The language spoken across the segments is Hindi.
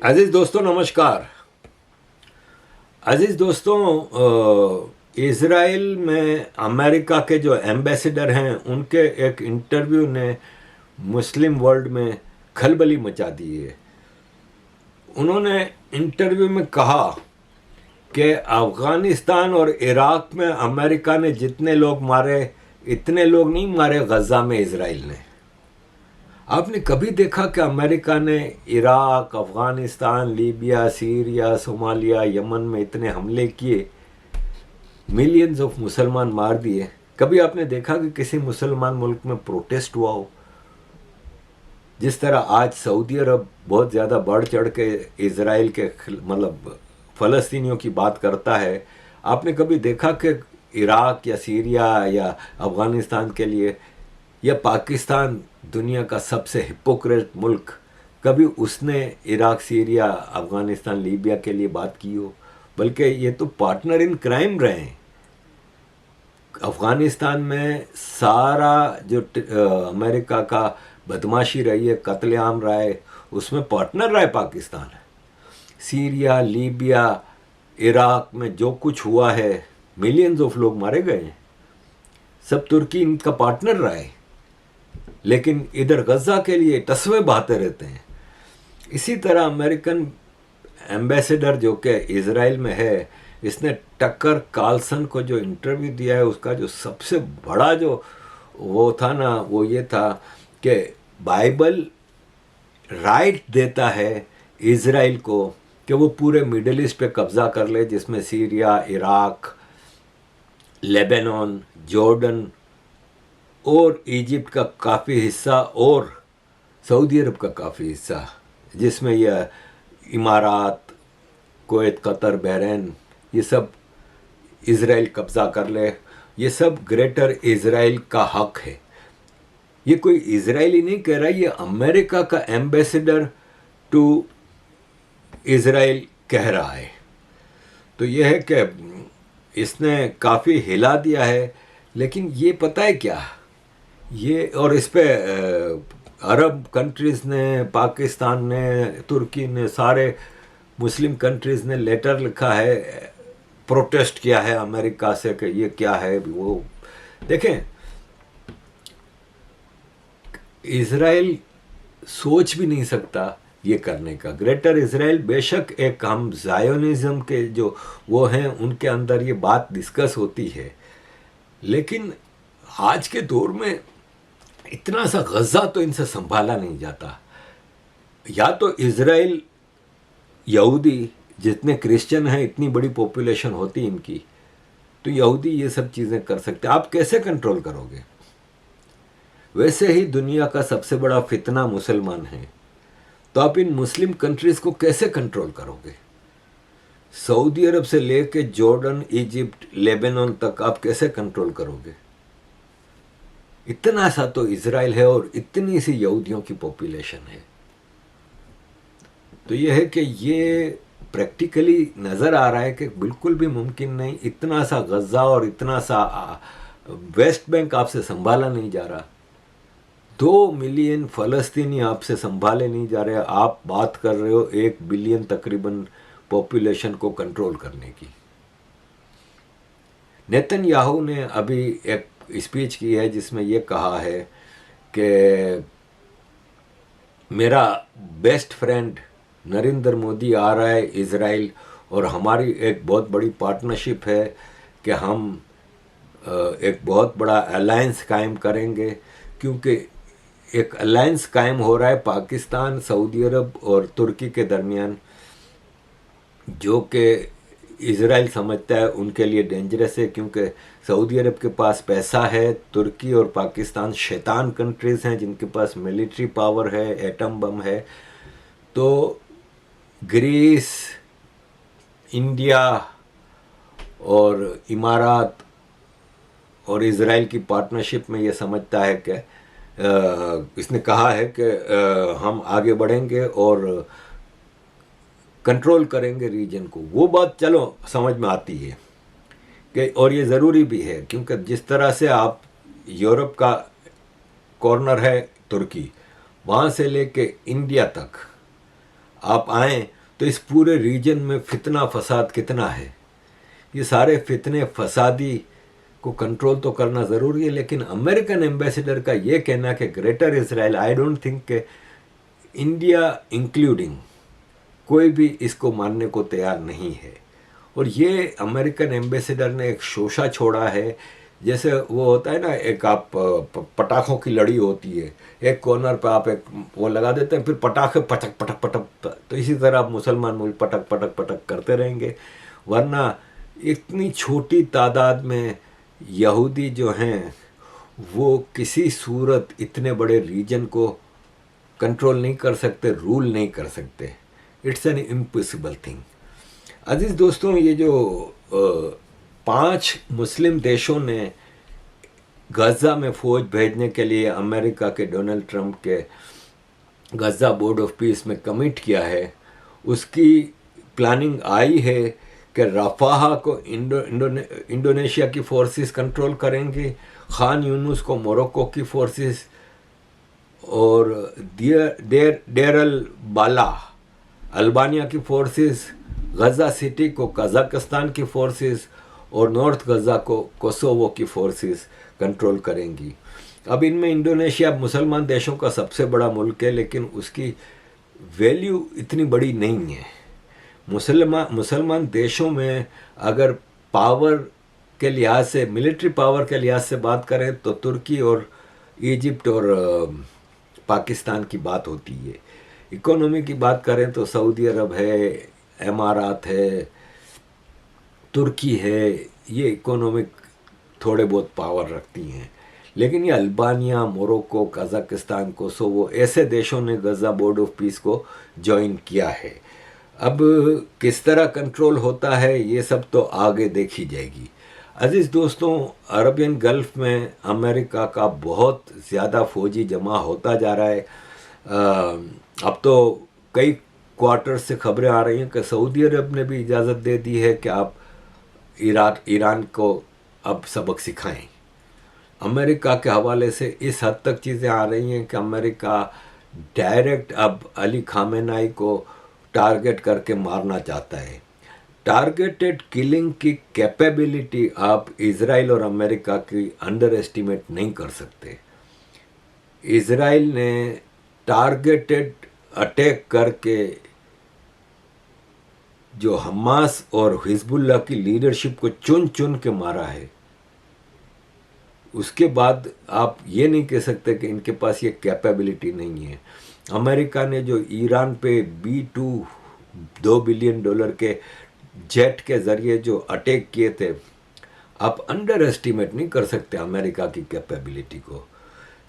अजीज दोस्तों नमस्कार। अजीज दोस्तों, इज़राइल में अमेरिका के जो एम्बेसडर हैं उनके एक इंटरव्यू ने मुस्लिम वर्ल्ड में खलबली मचा दी है। उन्होंने इंटरव्यू में कहा कि अफ़गानिस्तान और इराक में अमेरिका ने जितने लोग मारे इतने लोग नहीं मारे गज़ा में इज़राइल ने। आपने कभी देखा कि अमेरिका ने Iraq, Afghanistan, Libya, Syria, Somalia, Yemen में इतने हमले किए, मिलियंस ऑफ मुसलमान मार दिए? कभी आपने देखा कि किसी मुसलमान मुल्क में प्रोटेस्ट हुआ हो? जिस तरह आज सऊदी अरब बहुत ज़्यादा बढ़ चढ़ के इज़राइल के मतलब फ़लस्तीनियों की बात करता है, आपने कभी देखा कि इराक या सीरिया या अफ़गानिस्तान के लिए, या पाकिस्तान दुनिया का सबसे हिपोक्रेट मुल्क, कभी उसने इराक, सीरिया, अफ़गानिस्तान, लीबिया के लिए बात की हो? बल्कि ये तो पार्टनर इन क्राइम रहे हैं। अफ़गानिस्तान में सारा जो अमेरिका का बदमाशी रही है, कत्लेआम रहा है, उसमें पार्टनर रहा है पाकिस्तान। सीरिया, लीबिया, इराक में जो कुछ हुआ है, मिलियंस ऑफ लोग मारे गए हैं, सब तुर्की इनका पार्टनर रहा है। लेकिन इधर गज़ा के लिए तस्वे बहाते रहते हैं। इसी तरह अमेरिकन एम्बेसडर जो कि इज़राइल में है, इसने टकर कार्लसन को जो इंटरव्यू दिया है, उसका जो सबसे बड़ा जो वो था ना, वो ये था कि बाइबल राइट देता है इज़राइल को कि वो पूरे मिडल ईस्ट पे कब्ज़ा कर ले, जिसमें सीरिया, इराक, लेबनान, जॉर्डन और इजिप्ट का काफ़ी हिस्सा और सऊदी अरब का काफ़ी हिस्सा, जिसमें यह इमारात, कुवैत, कतर, बहरीन, ये सब इज़राइल कब्ज़ा कर ले। ये सब ग्रेटर इज़राइल का हक है। ये कोई इज़राइली नहीं कह रहा, ये अमेरिका का एम्बेसडर टू इज़राइल कह रहा है। तो यह है कि इसने काफ़ी हिला दिया है। लेकिन ये पता है क्या, ये और इस पे अरब कंट्रीज़ ने, पाकिस्तान ने, तुर्की ने, सारे मुस्लिम कंट्रीज़ ने लेटर लिखा है, प्रोटेस्ट किया है अमेरिका से कि ये क्या है वो। देखें, इज़राइल सोच भी नहीं सकता ये करने का। ग्रेटर इज़राइल बेशक एक, हम ज़ायोनिज़्म के जो वो हैं उनके अंदर ये बात डिस्कस होती है, लेकिन आज के दौर में इतना सा गज़ा तो इनसे संभाला नहीं जाता। या तो इज़राइल, यहूदी जितने क्रिश्चियन हैं, इतनी बड़ी पॉपुलेशन होती इनकी, तो यहूदी ये सब चीज़ें कर सकते। आप कैसे कंट्रोल करोगे? वैसे ही दुनिया का सबसे बड़ा फितना मुसलमान है, तो आप इन मुस्लिम कंट्रीज़ को कैसे कंट्रोल करोगे? सऊदी अरब से लेके जॉर्डन, इजिप्ट, लेबनान तक आप कैसे कंट्रोल करोगे? इतना सा तो इज़राइल है और इतनी सी यहूदियों की पॉपुलेशन है। तो यह है कि ये प्रैक्टिकली नज़र आ रहा है कि बिल्कुल भी मुमकिन नहीं, इतना सा गज़ा और इतना सा वेस्ट बैंक आपसे संभाला नहीं जा रहा। 2 मिलियन फ़लस्तीनी आपसे संभाले नहीं जा रहे। आप बात कर रहे हो 1 बिलियन तकरीबन पॉपुलेशन को कंट्रोल करने की। नेतन्याहू ने अभी एक स्पीच की है जिसमें ये कहा है कि मेरा बेस्ट फ्रेंड नरेंद्र मोदी आ रहा है इज़राइल, और हमारी एक बहुत बड़ी पार्टनरशिप है कि हम एक बहुत बड़ा अलायंस कायम करेंगे। क्योंकि एक अलायंस कायम हो रहा है पाकिस्तान, सऊदी अरब और तुर्की के दरमियान, जो कि इज़राइल समझता है उनके लिए डेंजरस है। क्योंकि सऊदी अरब के पास पैसा है, तुर्की और पाकिस्तान शैतान कंट्रीज़ हैं जिनके पास मिलिट्री पावर है, एटम बम है। तो ग्रीस, इंडिया और इमारात और इज़राइल की पार्टनरशिप में ये समझता है कि इसने कहा है कि हम आगे बढ़ेंगे और कंट्रोल करेंगे रीजन को। वो बात चलो समझ में आती है कि, और ये ज़रूरी भी है, क्योंकि जिस तरह से आप यूरोप का कॉर्नर है तुर्की, वहाँ से लेके इंडिया तक आप आएँ तो इस पूरे रीजन में फितना फसाद कितना है, ये सारे फितने फसादी को कंट्रोल तो करना ज़रूरी है। लेकिन अमेरिकन एम्बेसडर का ये कहना कि greater Israel, I don't think कि इंडिया इंक्लूडिंग कोई भी इसको मानने को तैयार नहीं है। और ये अमेरिकन एम्बेसडर ने एक शोशा छोड़ा है, जैसे वो होता है ना, एक आप पटाखों की लड़ी होती है, एक कॉर्नर पे आप एक वो लगा देते हैं, फिर पटाखे पटक पटक पटक, तो इसी तरह आप मुसलमान मुल्क पटक पटक पटक करते रहेंगे। वरना इतनी छोटी तादाद में यहूदी जो हैं वो किसी सूरत इतने बड़े रीजन को कंट्रोल नहीं कर सकते, रूल नहीं कर सकते। It's an impossible thing. अजीज़ दोस्तों, ये जो 5 मुस्लिम देशों ने गज़ा में फ़ौज भेजने के लिए अमेरिका के डोनाल्ड ट्रंप के गज़ा बोर्ड ऑफ पीस में कमिट किया है, उसकी प्लानिंग आई है कि रफ़ाह को इंडोनेशिया की फोर्सेस कंट्रोल करेंगे, खान यूनुस को मोरक्को की फोर्सेस, और डेर अल बाला अल्बानिया की फोर्सेस, गज़ा सिटी को कज़ाकिस्तान की फोर्सेस, और नॉर्थ गज़ा को कोसोवो की फोर्सेस कंट्रोल करेंगी। अब इनमें इंडोनेशिया मुसलमान देशों का सबसे बड़ा मुल्क है, लेकिन उसकी वैल्यू इतनी बड़ी नहीं है। मुसलमान देशों में अगर पावर के लिहाज से, मिलिट्री पावर के लिहाज से बात करें तो तुर्की और इजिप्ट और पाकिस्तान की बात होती है। इकोनॉमी की बात करें तो सऊदी अरब है, इमारात है, तुर्की है, ये इकोनॉमिक थोड़े बहुत पावर रखती हैं। लेकिन ये अल्बानिया, मोरक्को, कज़ाकिस्तान, कोसोवो, ऐसे देशों ने गज़ा बोर्ड ऑफ पीस को ज्वाइन किया है। अब किस तरह कंट्रोल होता है ये सब तो आगे देखी जाएगी। अजीज़ दोस्तों, अरबियन गल्फ़ में अमेरिका का बहुत ज़्यादा फ़ौजी जमा होता जा रहा है। अब तो कई क्वार्टर से खबरें आ रही हैं कि सऊदी अरब ने भी इजाज़त दे दी है कि आप ईरान को अब सबक सिखाएं। अमेरिका के हवाले से इस हद तक चीज़ें आ रही हैं कि अमेरिका डायरेक्ट अब अली खामेनाई को टारगेट करके मारना चाहता है। टारगेटेड किलिंग की कैपेबिलिटी आप इज़राइल और अमेरिका की अंडर एस्टिमेट नहीं कर सकते। इज़राइल ने टारगेटेड अटैक करके जो हमास और हिजबुल्लाह की लीडरशिप को चुन चुन के मारा है, उसके बाद आप ये नहीं कह सकते कि इनके पास ये कैपेबिलिटी नहीं है। अमेरिका ने जो ईरान पे B-2 $2 बिलियन के जेट के ज़रिए जो अटैक किए थे, आप अंडर एस्टिमेट नहीं कर सकते अमेरिका की कैपेबिलिटी को।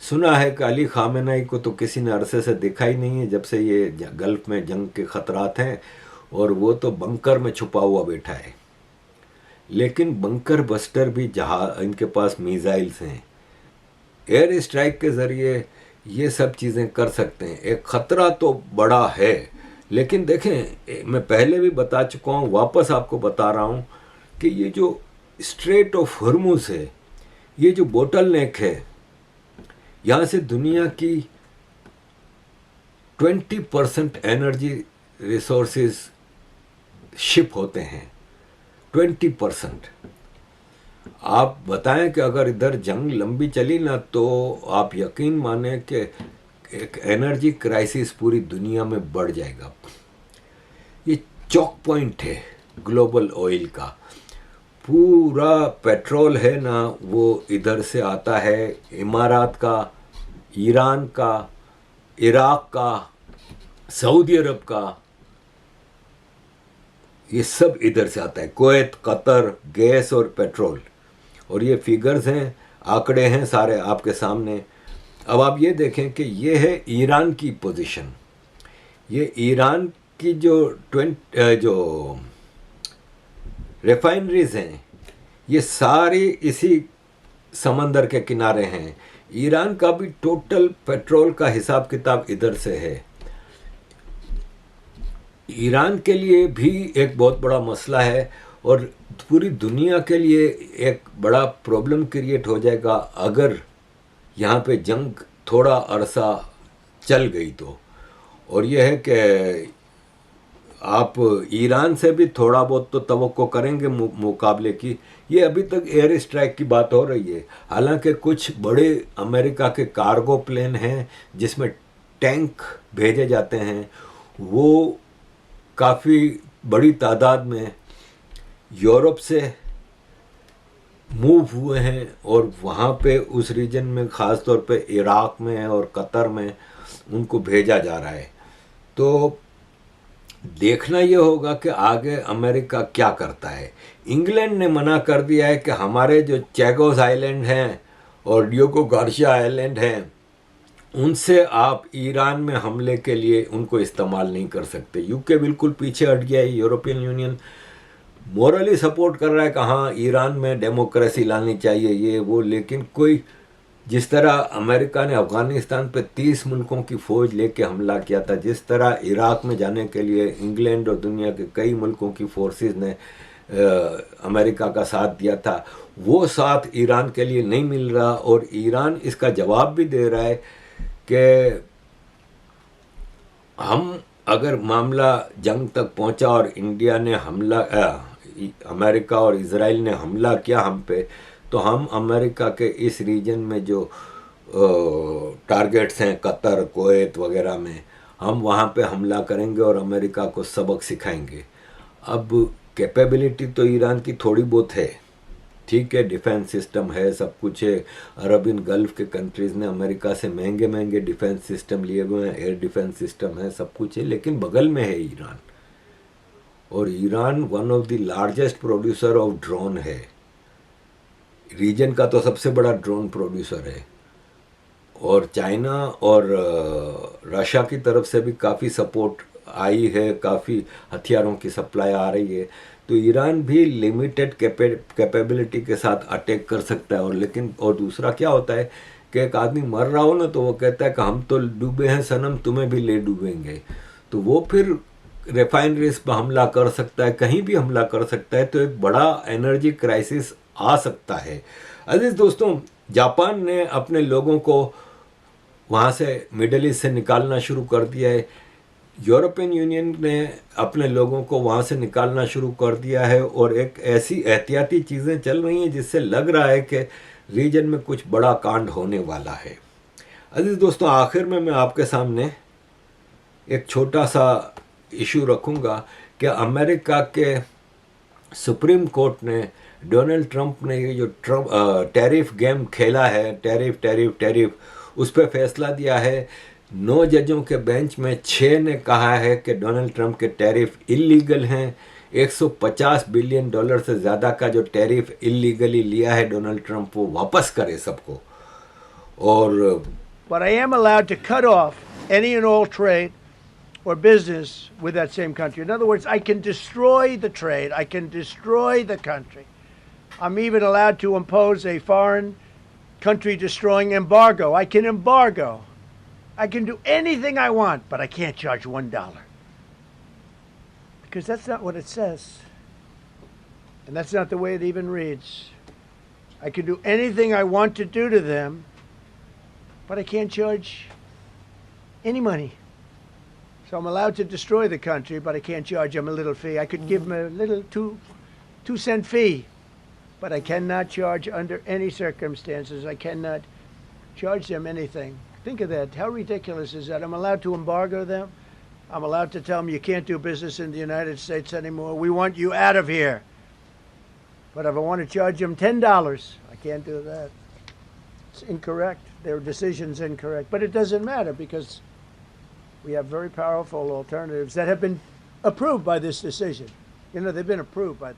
सुना है कि अली खामेनाई को तो किसी ने अरसे से देखा ही नहीं है जब से ये गल्फ़ में जंग के ख़तरात हैं, और वो तो बंकर में छुपा हुआ बैठा है। लेकिन बंकर बस्टर भी जहाँ इनके पास मिसाइल्स हैं, एयर स्ट्राइक के ज़रिए ये सब चीज़ें कर सकते हैं। एक ख़तरा तो बड़ा है, लेकिन देखें, मैं पहले भी बता चुका हूँ, वापस आपको बता रहा हूँ कि ये जो स्ट्रेट ऑफ हॉर्मुज़ है, ये जो बोटल नेक है, यहाँ से दुनिया की 20% एनर्जी रिसोर्सेज शिप होते हैं। 20%। आप बताएं कि अगर इधर जंग लंबी चली ना, तो आप यकीन माने कि एक एनर्जी क्राइसिस पूरी दुनिया में बढ़ जाएगा। ये चौक पॉइंट है ग्लोबल ऑयल का। पूरा पेट्रोल है ना, वो इधर से आता है, इमारात का, ईरान का, इराक का, सऊदी अरब का, ये सब इधर से आता है। कुवैत, कतर, गैस और पेट्रोल। और ये फिगर्स हैं, आंकड़े हैं सारे आपके सामने। अब आप ये देखें कि ये है ईरान की पोजीशन। ये ईरान की जो रिफाइनरीज हैं, ये सारी इसी समंदर के किनारे हैं। ईरान का भी टोटल पेट्रोल का हिसाब किताब इधर से है। ईरान के लिए भी एक बहुत बड़ा मसला है, और पूरी दुनिया के लिए एक बड़ा प्रॉब्लम क्रिएट हो जाएगा अगर यहाँ पे जंग थोड़ा अरसा चल गई तो। और यह है कि आप ईरान से भी थोड़ा बहुत तो तवक्को करेंगे मुकाबले की। ये अभी तक एयर स्ट्राइक की बात हो रही है। हालांकि कुछ बड़े अमेरिका के कार्गो प्लेन हैं जिसमें टैंक भेजे जाते हैं, वो काफ़ी बड़ी तादाद में यूरोप से मूव हुए हैं और वहाँ पे उस रीजन में ख़ास तौर पे इराक में और कतर में उनको भेजा जा रहा है। तो देखना ये होगा कि आगे अमेरिका क्या करता है। इंग्लैंड ने मना कर दिया है कि हमारे जो चैगोस आइलैंड हैं और डियोगो गार्सिया आइलैंड हैं, उनसे आप ईरान में हमले के लिए उनको इस्तेमाल नहीं कर सकते। यूके बिल्कुल पीछे हट गया है। यूरोपियन यूनियन मोरली सपोर्ट कर रहा है कि हाँ ईरान में डेमोक्रेसी लानी चाहिए ये वो, लेकिन कोई जिस तरह अमेरिका ने अफ़गानिस्तान पे 30 मुल्कों की फ़ौज लेके हमला किया था, जिस तरह इराक में जाने के लिए इंग्लैंड और दुनिया के कई मुल्कों की फोर्सेस ने अमेरिका का साथ दिया था, वो साथ ईरान के लिए नहीं मिल रहा। और ईरान इसका जवाब भी दे रहा है कि हम अगर मामला जंग तक पहुंचा और इंडिया ने हमला अमेरिका और इज़राइल ने हमला किया हम पे, तो हम अमेरिका के इस रीजन में जो टारगेट्स हैं कतर कुवैत वगैरह में, हम वहाँ पे हमला करेंगे और अमेरिका को सबक सिखाएंगे। अब कैपेबिलिटी तो ईरान की थोड़ी बहुत है, ठीक है, डिफेंस सिस्टम है, सब कुछ है। अरब इन गल्फ के कंट्रीज़ ने अमेरिका से महंगे महंगे डिफेंस सिस्टम लिए हुए हैं, एयर डिफेंस सिस्टम है, सब कुछ है, लेकिन बगल में है ईरान। और Iran one of the largest producer of drone है, रीजन का तो सबसे बड़ा ड्रोन प्रोड्यूसर है। और चाइना और रशिया की तरफ से भी काफ़ी सपोर्ट आई है, काफ़ी हथियारों की सप्लाई आ रही है। तो ईरान भी लिमिटेड कैपेबिलिटी के साथ अटैक कर सकता है। और लेकिन और दूसरा क्या होता है कि एक आदमी मर रहा हो ना, तो वो कहता है कि हम तो डूबे हैं सनम, तुम्हें भी ले डूबेंगे। तो वो फिर रिफाइनरीज पर हमला कर सकता है, कहीं भी हमला कर सकता है। तो एक बड़ा एनर्जी क्राइसिस आ सकता है। अजीज दोस्तों, जापान ने अपने लोगों को वहाँ से मिडल ईस्ट से निकालना शुरू कर दिया है। यूरोपियन यूनियन ने अपने लोगों को वहाँ से निकालना शुरू कर दिया है और एक ऐसी एहतियाती चीज़ें चल रही हैं जिससे लग रहा है कि रीजन में कुछ बड़ा कांड होने वाला है। अजीज दोस्तों, आखिर में मैं आपके सामने एक छोटा सा इशू रखूँगा कि अमेरिका के सुप्रीम कोर्ट ने डोनाल्ड ट्रंप ने ये जो टैरिफ गेम खेला है, टैरिफ टैरिफ टैरिफ, उस पर फैसला दिया है। 9 जजों के बेंच में 6 ने कहा है कि डोनाल्ड ट्रंप के टैरिफ इलीगल हैं। $150 बिलियन से ज़्यादा का जो टैरिफ इलीगली लिया है डोनाल्ड ट्रंप, वो वापस करे सबको। और But I am allowed to cut off any and all trade or business with that same country. In other words, I can destroy the trade. I can destroy the country. I'm even allowed to impose a foreign country destroying embargo. I can embargo. I can do anything I want, but I can't charge $1. Because that's not what it says. And that's not the way it even reads. I can do anything I want to do to them, but I can't charge any money. So I'm allowed to destroy the country, but I can't charge them a little fee. I could give them a little two-cent fee, but I cannot charge under any circumstances. I cannot charge them anything. Think of that. How ridiculous is that? I'm allowed to embargo them. I'm allowed to tell them you can't do business in the United States anymore. We want you out of here. But if I want to charge them $10, I can't do that. It's incorrect. Their decision's incorrect. But it doesn't matter because we have very powerful alternatives that have been approved by this decision. You know, they've been approved by.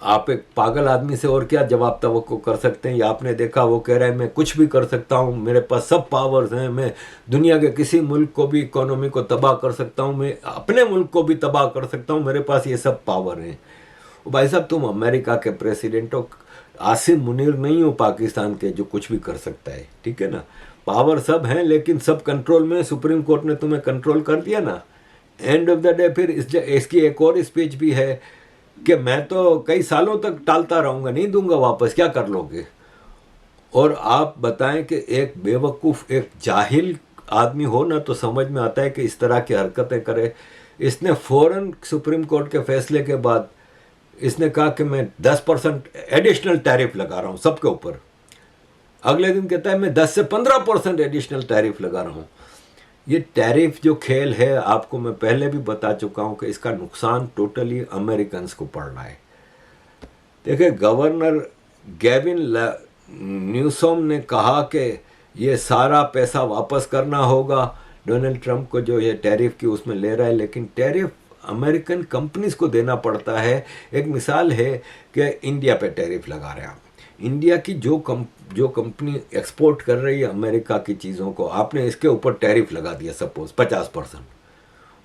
आप एक पागल आदमी से और क्या जवाब तवक्को कर सकते हैं। ये आपने देखा, वो कह रहा है मैं कुछ भी कर सकता हूँ, मेरे पास सब पावर्स हैं, मैं दुनिया के किसी मुल्क को भी इकोनॉमी को तबाह कर सकता हूँ, मैं अपने मुल्क को भी तबाह कर सकता हूँ, मेरे पास ये सब पावर हैं। भाई साहब, तुम अमेरिका के प्रेसिडेंट हो, आसिम मुनीर नहीं हो पाकिस्तान के जो कुछ भी कर सकता है, ठीक है ना। पावर सब हैं लेकिन सब कंट्रोल में। सुप्रीम कोर्ट ने तुम्हें कंट्रोल कर दिया ना। एंड ऑफ द डे फिर इसकी एक और स्पीच भी है कि मैं तो कई सालों तक टालता रहूँगा, नहीं दूंगा वापस, क्या कर लोगे। और आप बताएं कि एक बेवकूफ़, एक जाहिल आदमी हो ना तो समझ में आता है कि इस तरह की हरकतें करे। इसने फौरन सुप्रीम कोर्ट के फैसले के बाद इसने कहा कि मैं 10% एडिशनल टैरिफ लगा रहा हूँ सबके ऊपर। अगले दिन कहता है मैं 10 से 15% एडिशनल टैरिफ लगा रहा हूँ। ये टैरिफ जो खेल है, आपको मैं पहले भी बता चुका हूँ कि इसका नुकसान टोटली अमेरिकन्स को पड़ रहा है। देखिए, गवर्नर गैविन न्यूसोम ने कहा कि ये सारा पैसा वापस करना होगा डोनाल्ड ट्रंप को जो ये टैरिफ की उसमें ले रहा है, लेकिन टैरिफ अमेरिकन कंपनीज को देना पड़ता है। एक मिसाल है कि इंडिया पे टैरिफ लगा रहे हैं आप। इंडिया की जो कंपनी एक्सपोर्ट कर रही है अमेरिका की चीज़ों को, आपने इसके ऊपर टैरिफ लगा दिया सपोज 50%,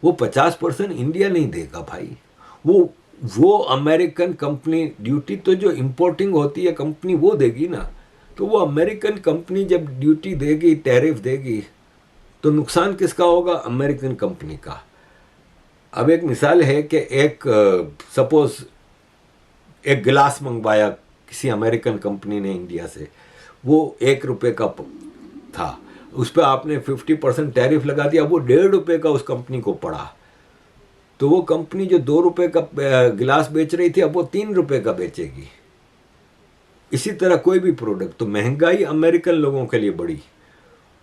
वो 50% इंडिया नहीं देगा भाई। वो अमेरिकन कंपनी ड्यूटी तो जो इंपोर्टिंग होती है कंपनी वो देगी ना। तो वो अमेरिकन कंपनी जब ड्यूटी देगी, टैरिफ देगी, तो नुकसान किसका होगा? अमेरिकन कंपनी का। अब एक मिसाल है कि एक सपोज एक गिलास मंगवाया किसी अमेरिकन कंपनी ने इंडिया से, वो ₹1 का था, उस पर आपने 50% टैरिफ लगा दिया, वो ₹1.5 का उस कंपनी को पड़ा। तो वो कंपनी जो ₹2 का गिलास बेच रही थी अब वो ₹3 का बेचेगी। इसी तरह कोई भी प्रोडक्ट, तो महंगाई अमेरिकन लोगों के लिए बढ़ी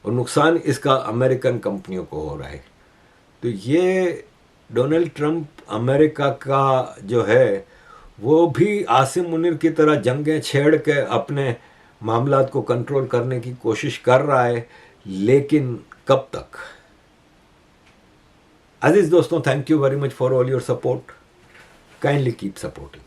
और नुकसान इसका अमेरिकन कंपनियों को हो रहा है। तो ये डोनाल्ड ट्रंप अमेरिका का जो है वो भी आसिम मुनीर की तरह जंगें छेड़ के अपने मामलात को कंट्रोल करने की कोशिश कर रहा है, लेकिन कब तक? अजीज दोस्तों, thank you very much for all your support. Kindly keep supporting.